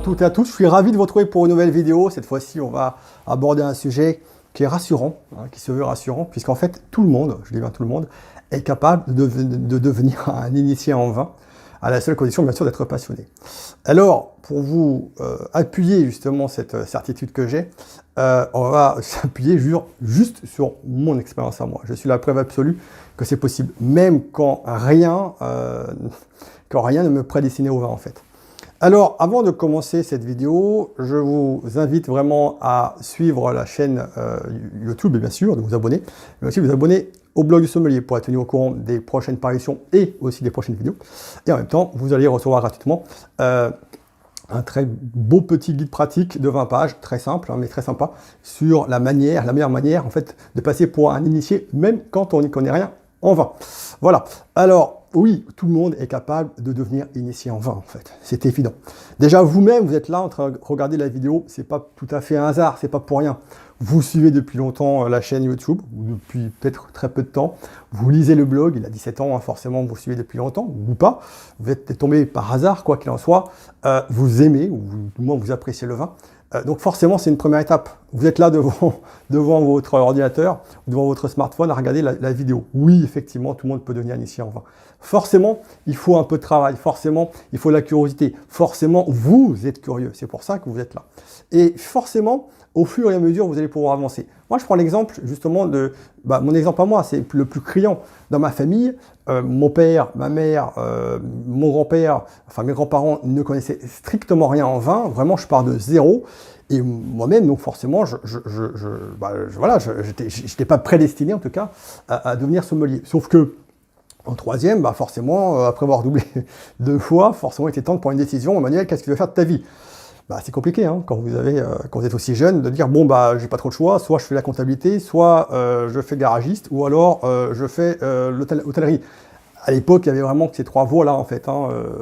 toutes et à tous, je suis ravi de vous retrouver pour une nouvelle vidéo. Cette fois-ci, on va aborder un sujet qui est rassurant, qui se veut rassurant, puisqu'en fait, tout le monde, je dis bien tout le monde, est capable de devenir un initié en vin, à la seule condition, bien sûr, d'être passionné. Alors, pour vous appuyer justement cette certitude que j'ai, on va s'appuyer juste sur mon expérience à moi. Je suis la preuve absolue que c'est possible, même quand rien ne me prédestinait au vin, en fait. Alors, avant de commencer cette vidéo, je vous invite vraiment à suivre la chaîne YouTube, bien sûr, de vous abonner, mais aussi vous abonner au blog du sommelier pour être tenu au courant des prochaines parutions et aussi des prochaines vidéos. Et en même temps, vous allez recevoir gratuitement un très beau petit guide pratique de 20 pages, très simple, mais très sympa, sur la meilleure manière, en fait, de passer pour un initié, même quand on n'y connaît rien en vin. Voilà. Alors, oui, tout le monde est capable de devenir initié en vin, en fait. C'est évident. Déjà, vous-même, vous êtes là en train de regarder la vidéo. C'est pas tout à fait un hasard, c'est pas pour rien. Vous suivez depuis longtemps la chaîne YouTube, ou depuis peut-être très peu de temps. Vous lisez le blog, il a 17 ans, hein, forcément, vous suivez depuis longtemps, ou pas. Vous êtes tombé par hasard, quoi qu'il en soit. Vous aimez, ou du moins vous appréciez le vin. Donc forcément, c'est une première étape. Vous êtes là devant votre ordinateur, devant votre smartphone à regarder la vidéo. Oui, effectivement, tout le monde peut devenir initié en vin. Forcément, il faut un peu de travail. Forcément, il faut de la curiosité. Forcément, vous êtes curieux. C'est pour ça que vous êtes là. Et forcément, au fur et à mesure, vous allez pouvoir avancer. Moi, je prends l'exemple justement de... mon exemple à moi, c'est le plus criant. Dans ma famille, mon père, ma mère, mon grand-père, enfin mes grands-parents ne connaissaient strictement rien en vin. Vraiment, je pars de zéro. Et moi-même, donc forcément, j'étais pas prédestiné en tout cas à devenir sommelier. Sauf que en troisième, forcément, après avoir doublé 2 fois, forcément, il était temps de prendre une décision. Emmanuel, qu'est-ce que tu veux faire de ta vie? C'est compliqué hein, quand vous êtes aussi jeune de dire bon j'ai pas trop de choix, soit je fais la comptabilité, soit je fais garagiste, ou alors je fais l'hôtellerie. À l'époque, il y avait vraiment que ces 3 voies là en fait,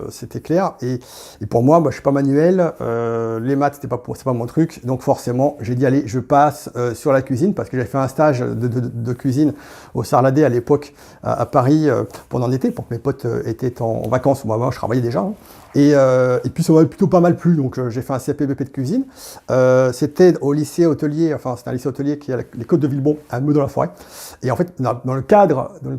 c'était clair. Et pour moi, je suis pas manuel, les maths c'est pas mon truc, donc forcément j'ai dit allez, je passe sur la cuisine parce que j'avais fait un stage de cuisine au Sarladé à l'époque à Paris pendant l'été, pour que mes potes étaient en vacances. Moi, je travaillais déjà. Hein. Et puis ça m'a plutôt pas mal plu, donc j'ai fait un CAP-BP de cuisine. C'était au lycée hôtelier, enfin c'était un lycée hôtelier qui est à les Côtes de Villebon, à Meudon-la-Forêt. Et en fait, dans la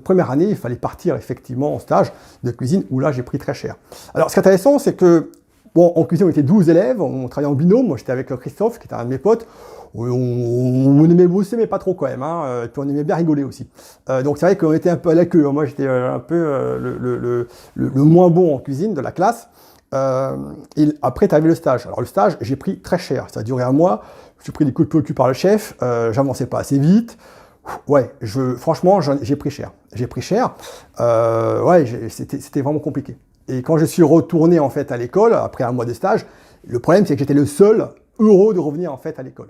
première année, il fallait partir effectivement en stage de cuisine, où là j'ai pris très cher. Alors ce qui est intéressant, c'est que, en cuisine on était 12 élèves, on travaillait en binôme, moi j'étais avec Christophe, qui était un de mes potes. On aimait bosser, mais pas trop quand même, hein. Et puis on aimait bien rigoler aussi. Donc c'est vrai qu'on était un peu à la queue, hein. Moi j'étais un peu le moins bon en cuisine de la classe. Et après, tu avais le stage. Alors le stage, j'ai pris très cher. Ça a duré 1 mois. J'ai pris des coups de pied au cul par le chef. J'avançais pas assez vite. Ouais, franchement, j'ai pris cher. J'ai pris cher. C'était vraiment compliqué. Et quand je suis retourné en fait à l'école, après 1 mois de stage, le problème c'est que j'étais le seul heureux de revenir en fait à l'école.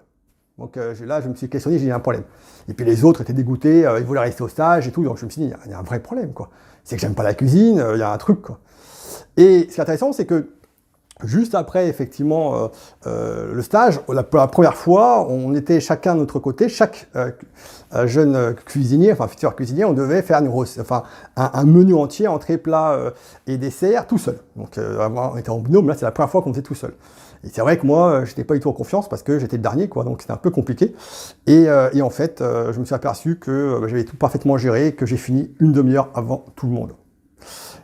Donc là, je me suis questionné, j'ai dit il y a un problème. Et puis les autres étaient dégoûtés, ils voulaient rester au stage et tout. Donc je me suis dit, il y a un vrai problème, quoi. C'est que j'aime pas la cuisine, il y a un truc, quoi. Et ce qui est intéressant, c'est que juste après, effectivement, le stage, pour la première fois, on était chacun de notre côté, chaque jeune cuisinier, enfin futur cuisinier, on devait faire un menu entier, entrée, plat et dessert, tout seul. Donc on était en binôme, là c'est la première fois qu'on faisait tout seul. Et c'est vrai que moi, j'étais pas du tout en confiance parce que j'étais le dernier, quoi, donc c'était un peu compliqué. Et en fait, je me suis aperçu que j'avais tout parfaitement géré, que j'ai fini 1 demi-heure avant tout le monde.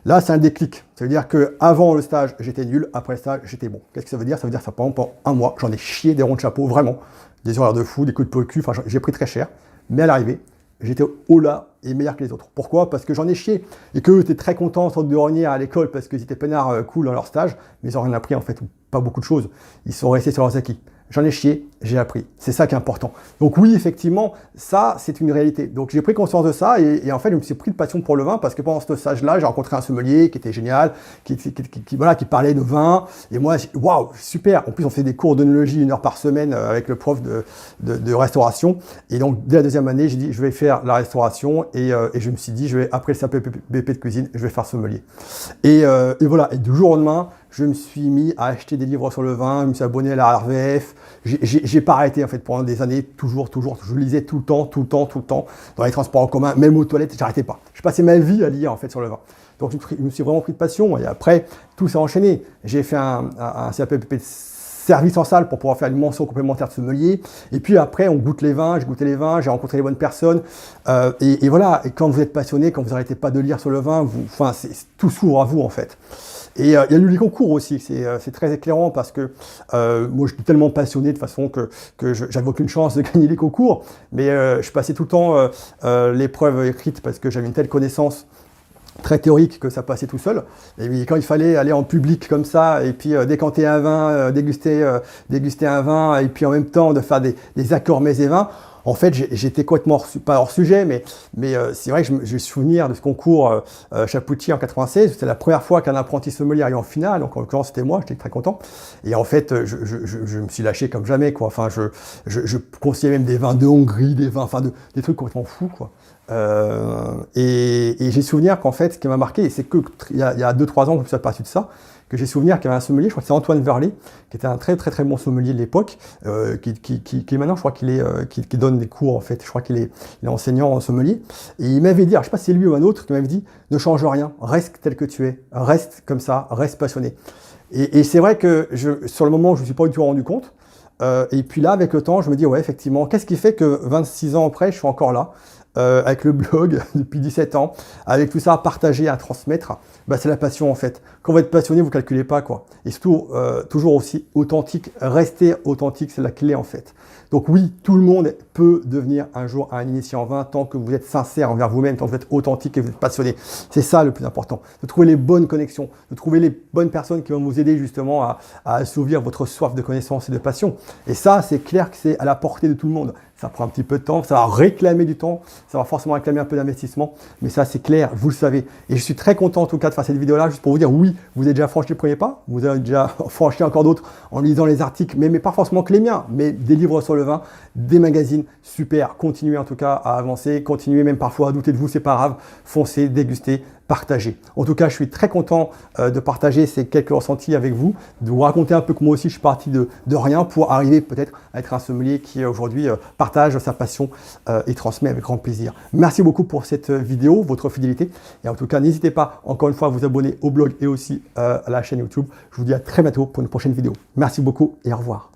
Là, c'est un déclic. Ça veut dire qu'avant le stage, j'étais nul. Après le stage, j'étais bon. Qu'est-ce que ça veut dire? Ça veut dire que pendant 1 mois, j'en ai chié des ronds de chapeau, vraiment. Des horaires de fou, des coups de pied au cul. Enfin, j'ai pris très cher. Mais à l'arrivée, j'étais au là et meilleur que les autres. Pourquoi? Parce que j'en ai chié. Et qu'eux étaient très contents de revenir à l'école parce qu'ils étaient peinards cool dans leur stage. Mais ils n'ont rien appris, en fait. Pas beaucoup de choses. Ils sont restés sur leurs acquis. J'en ai chié, j'ai appris. C'est ça qui est important. Donc oui, effectivement, ça, c'est une réalité. Donc j'ai pris conscience de ça et en fait, je me suis pris de passion pour le vin parce que pendant ce stage-là, j'ai rencontré un sommelier qui était génial, qui parlait de vin. Et moi, waouh, super. En plus, on fait des cours d'œnologie 1 heure par semaine avec le prof de restauration. Et donc, dès la 2e année, j'ai dit, je vais faire la restauration et je me suis dit, après le CAP-BP de cuisine, je vais faire sommelier. Et voilà. Et du jour au lendemain, je me suis mis à acheter des livres sur le vin, je me suis abonné à la RVF. J'ai pas arrêté en fait pendant des années, toujours. Je lisais tout le temps, dans les transports en commun, même aux toilettes, j'arrêtais pas. Je passais ma vie à lire en fait sur le vin. Donc je me suis vraiment pris de passion et après tout s'est enchaîné. J'ai fait un CAP-BP service en salle pour pouvoir faire une mention complémentaire de sommelier. Et puis après, on goûte les vins, je goûtais les vins, j'ai rencontré les bonnes personnes. Et voilà, et quand vous êtes passionné, quand vous n'arrêtez pas de lire sur le vin, tout s'ouvre à vous en fait. Et il y a eu les concours aussi, c'est très éclairant parce que moi je suis tellement passionné de façon que j'avais aucune chance de gagner les concours, mais je passais tout le temps l'épreuve écrite parce que j'avais une telle connaissance très théorique que ça passait tout seul. Et puis, quand il fallait aller en public comme ça, et puis décanter un vin, déguster un vin, et puis en même temps de faire des accords mets et vins, en fait, j'étais complètement, pas hors sujet, mais c'est vrai que j'ai le souvenir de ce concours Chapoutier en 96. C'était la première fois qu'un apprenti sommelier arrivait en finale, donc en l'occurrence c'était moi, j'étais très content. Et en fait, je me suis lâché comme jamais, quoi. Enfin, je conseillais même des vins de Hongrie, des trucs complètement fous, quoi. Et j'ai souvenir qu'en fait, ce qui m'a marqué, c'est qu'il y a 2-3 ans que je me suis aperçu de ça, que j'ai souvenir qu'il y avait un sommelier, je crois que c'est Antoine Verlet, qui était un très très très bon sommelier de l'époque, qui maintenant, je crois qui donne des cours en fait, je crois qu'il est enseignant en sommelier, et il m'avait dit, alors, je ne sais pas si c'est lui ou un autre, qui m'avait dit, ne change rien, reste tel que tu es, reste comme ça, reste passionné. Et c'est vrai que sur le moment, je ne me suis pas du tout rendu compte, et puis là, avec le temps, je me dis, ouais, effectivement, qu'est-ce qui fait que 26 ans après, je suis encore là avec le blog depuis 17 ans, avec tout ça à partager, à transmettre, bah, c'est la passion en fait. Quand vous êtes passionné, vous ne calculez pas quoi. Et surtout, toujours aussi authentique, rester authentique, c'est la clé en fait. Donc oui, tout le monde peut devenir un jour un initié en vin tant que vous êtes sincère envers vous-même, tant que vous êtes authentique et vous êtes passionné. C'est ça le plus important, de trouver les bonnes connexions, de trouver les bonnes personnes qui vont vous aider justement à assouvir votre soif de connaissance et de passion. Et ça, c'est clair que c'est à la portée de tout le monde. Ça prend un petit peu de temps, ça va réclamer du temps, ça va forcément réclamer un peu d'investissement, mais ça c'est clair, vous le savez. Et je suis très content en tout cas de faire cette vidéo-là, juste pour vous dire oui, vous avez déjà franchi le premier pas, vous avez déjà franchi encore d'autres en lisant les articles, mais pas forcément que les miens, mais des livres sur le vin, des magazines, super, continuez en tout cas à avancer, continuez même parfois à douter de vous, c'est pas grave, foncez, dégustez, partagez. En tout cas, je suis très content de partager ces quelques ressentis avec vous, de vous raconter un peu que moi aussi je suis parti de rien pour arriver peut-être à être un sommelier qui aujourd'hui partage sa passion et transmet avec grand plaisir. Merci beaucoup pour cette vidéo, votre fidélité. Et en tout cas, n'hésitez pas encore une fois à vous abonner au blog et aussi à la chaîne YouTube. Je vous dis à très bientôt pour une prochaine vidéo. Merci beaucoup et au revoir.